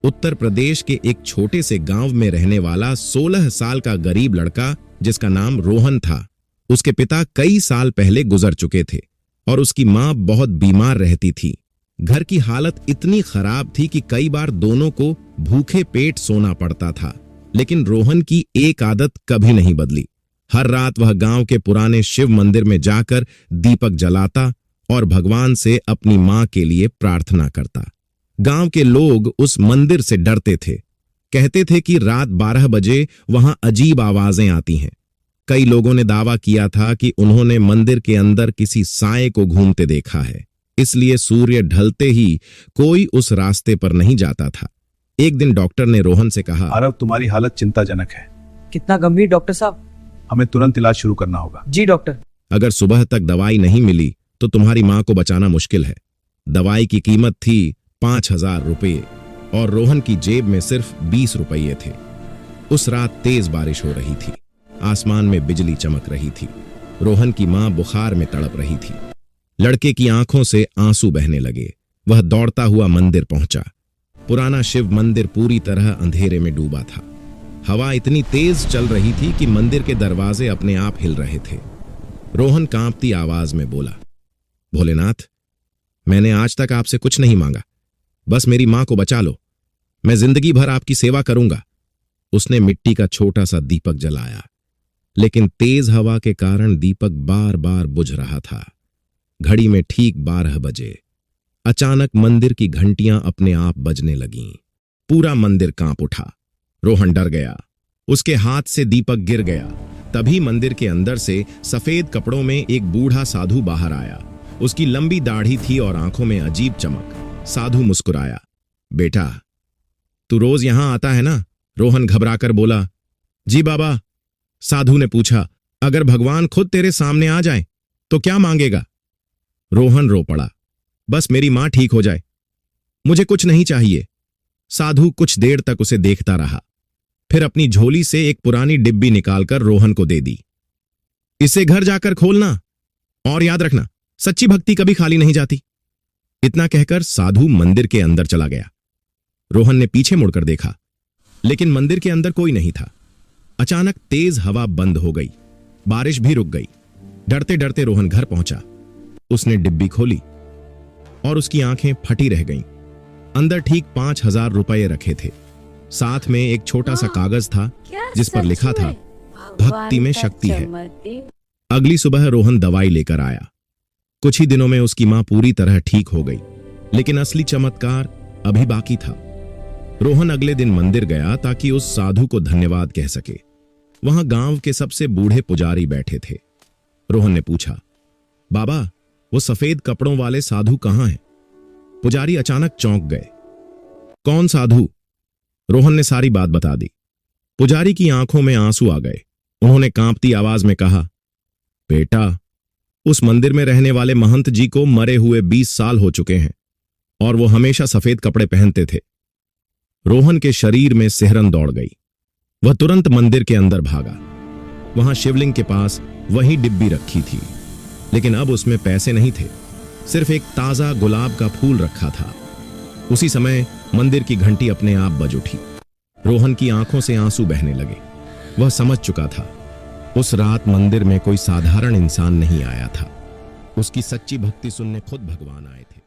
उत्तर प्रदेश के एक छोटे से गांव में रहने वाला 16 साल का गरीब लड़का जिसका नाम रोहन था। उसके पिता कई साल पहले गुजर चुके थे और उसकी मां बहुत बीमार रहती थी। घर की हालत इतनी खराब थी कि कई बार दोनों को भूखे पेट सोना पड़ता था। लेकिन रोहन की एक आदत कभी नहीं बदली। हर रात वह गांव के पुराने शिव मंदिर में जाकर दीपक जलाता और भगवान से अपनी मां के लिए प्रार्थना करता। गांव के लोग उस मंदिर से डरते थे। कहते थे कि रात 12 बजे वहां अजीब आवाजें आती हैं। कई लोगों ने दावा किया था कि उन्होंने मंदिर के अंदर किसी साए को घूमते देखा है, इसलिए सूर्य ढलते ही कोई उस रास्ते पर नहीं जाता था। एक दिन डॉक्टर ने रोहन से कहा, आरव, तुम्हारी हालत चिंताजनक है। कितना गंभीर डॉक्टर साहब? हमें तुरंत इलाज शुरू करना होगा। जी डॉक्टर। अगर सुबह तक दवाई नहीं मिली तो तुम्हारी मां को बचाना मुश्किल है। दवाई की कीमत थी 5,000 रुपये और रोहन की जेब में सिर्फ 20 रुपये थे। उस रात तेज बारिश हो रही थी। आसमान में बिजली चमक रही थी। रोहन की मां बुखार में तड़प रही थी। लड़के की आंखों से आंसू बहने लगे। वह दौड़ता हुआ मंदिर पहुंचा। पुराना शिव मंदिर पूरी तरह अंधेरे में डूबा था। हवा इतनी तेज चल रही थी कि मंदिर के दरवाजे अपने आप हिल रहे थे। रोहन कांपती आवाज में बोला, भोलेनाथ, मैंने आज तक आपसे कुछ नहीं मांगा, बस मेरी मां को बचा लो। मैं जिंदगी भर आपकी सेवा करूंगा। उसने मिट्टी का छोटा सा दीपक जलाया, लेकिन तेज हवा के कारण दीपक बार बार बुझ रहा था। घड़ी में ठीक 12 बजे अचानक मंदिर की घंटियां अपने आप बजने लगीं। पूरा मंदिर कांप उठा। रोहन डर गया। उसके हाथ से दीपक गिर गया। तभी मंदिर के अंदर से सफेद कपड़ों में एक बूढ़ा साधु बाहर आया। उसकी लंबी दाढ़ी थी और आंखों में अजीब चमक। साधु मुस्कुराया, बेटा, तू रोज यहां आता है ना? रोहन घबराकर बोला, जी बाबा। साधु ने पूछा, अगर भगवान खुद तेरे सामने आ जाए तो क्या मांगेगा? रोहन रो पड़ा, बस मेरी मां ठीक हो जाए, मुझे कुछ नहीं चाहिए। साधु कुछ देर तक उसे देखता रहा, फिर अपनी झोली से एक पुरानी डिब्बी निकालकर रोहन को दे दी। इसे घर जाकर खोलना और याद रखना, सच्ची भक्ति कभी खाली नहीं जाती। इतना कहकर साधु मंदिर के अंदर चला गया। रोहन ने पीछे मुड़कर देखा, लेकिन मंदिर के अंदर कोई नहीं था। अचानक तेज हवा बंद हो गई। बारिश भी रुक गई। डरते डरते रोहन घर पहुंचा। उसने डिब्बी खोली और उसकी आंखें फटी रह गईं। अंदर ठीक 5,000 रुपये रखे थे। साथ में एक छोटा सा कागज था जिस पर लिखा था, भक्ति में शक्ति है। अगली सुबह रोहन दवाई लेकर आया। कुछ ही दिनों में उसकी मां पूरी तरह ठीक हो गई, लेकिन असली चमत्कार अभी बाकी था। रोहन अगले दिन मंदिर गया ताकि उस साधु को धन्यवाद कह सके। वहां गांव के सबसे बूढ़े पुजारी बैठे थे। रोहन ने पूछा, बाबा, वो सफेद कपड़ों वाले साधु कहां हैं? पुजारी अचानक चौंक गए। कौन साधु? रोहन ने सारी बात बता दी। पुजारी की आंखों में आंसू आ गए। उन्होंने कांपती आवाज में कहा, बेटा, उस मंदिर में रहने वाले महंत जी को मरे हुए 20 साल हो चुके हैं और वो हमेशा सफेद कपड़े पहनते थे। रोहन के शरीर में सिहरन दौड़ गई। वह तुरंत मंदिर के अंदर भागा। वहां शिवलिंग के पास वही डिब्बी रखी थी, लेकिन अब उसमें पैसे नहीं थे, सिर्फ एक ताजा गुलाब का फूल रखा था। उसी समय मंदिर की घंटी अपने आप बज उठी। रोहन की आंखों से आंसू बहने लगे। वह समझ चुका था, उस रात मंदिर में कोई साधारण इंसान नहीं आया था। उसकी सच्ची भक्ति सुनने खुद भगवान आए थे।